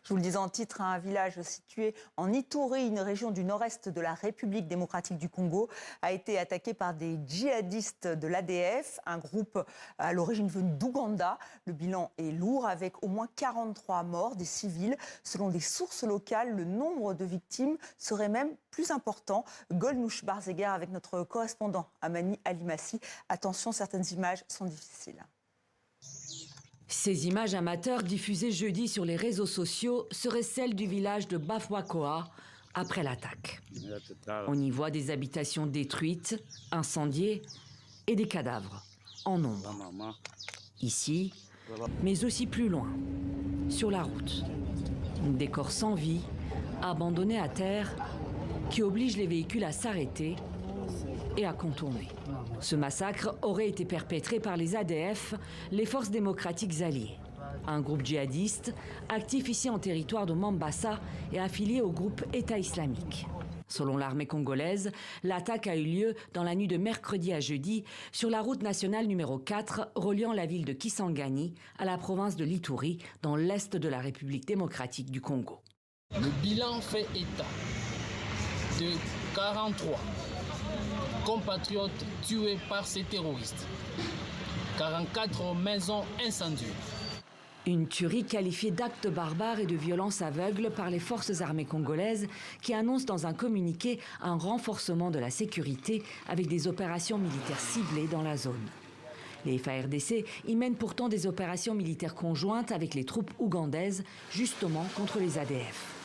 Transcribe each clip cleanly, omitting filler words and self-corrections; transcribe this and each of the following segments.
Je vous le disais en titre, un village situé en Ituri, une région du nord-est de la République démocratique du Congo, a été attaqué par des djihadistes de l'ADF, un groupe à l'origine venu d'Ouganda. Le bilan est lourd avec au moins 43 morts, des civils. Selon des sources locales, le nombre de victimes serait même plus important. Golnouch Barzegar avec notre correspondant Amani Alimassi. Attention, certaines images sont difficiles. Ces images amateurs diffusées jeudi sur les réseaux sociaux seraient celles du village de Bafwakoa après l'attaque. On y voit des habitations détruites, incendiées et des cadavres en nombre. Ici, mais aussi plus loin, sur la route. Des corps sans vie, abandonnés à terre, qui obligent les véhicules à s'arrêter et à contourner. Ce massacre aurait été perpétré par les ADF, les forces démocratiques alliées. Un groupe djihadiste, actif ici en territoire de Mambasa et affilié au groupe État islamique. Selon l'armée congolaise, l'attaque a eu lieu dans la nuit de mercredi à jeudi sur la route nationale numéro 4 reliant la ville de Kisangani à la province de l'Ituri dans l'est de la République démocratique du Congo. Le bilan fait état de 43 compatriotes tués par ces terroristes, 44 maisons incendiées. Une tuerie qualifiée d'acte barbare et de violence aveugle par les forces armées congolaises qui annoncent dans un communiqué un renforcement de la sécurité avec des opérations militaires ciblées dans la zone. Les FARDC y mènent pourtant des opérations militaires conjointes avec les troupes ougandaises, justement contre les ADF.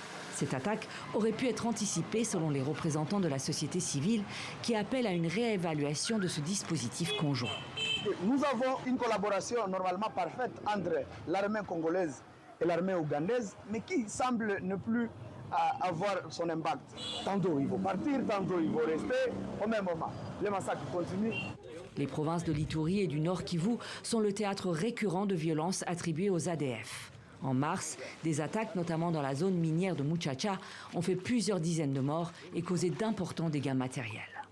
Cette attaque aurait pu être anticipée selon les représentants de la société civile qui appellent à une réévaluation de ce dispositif conjoint. Nous avons une collaboration normalement parfaite entre l'armée congolaise et l'armée ougandaise, mais qui semble ne plus avoir son impact. Tantôt ils vont partir, tantôt ils vont rester, au même moment. Les massacres continuent. Les provinces de l'Ituri et du Nord Kivu sont le théâtre récurrent de violences attribuées aux ADF. En mars, des attaques, notamment dans la zone minière de Muchacha, ont fait plusieurs dizaines de morts et causé d'importants dégâts matériels.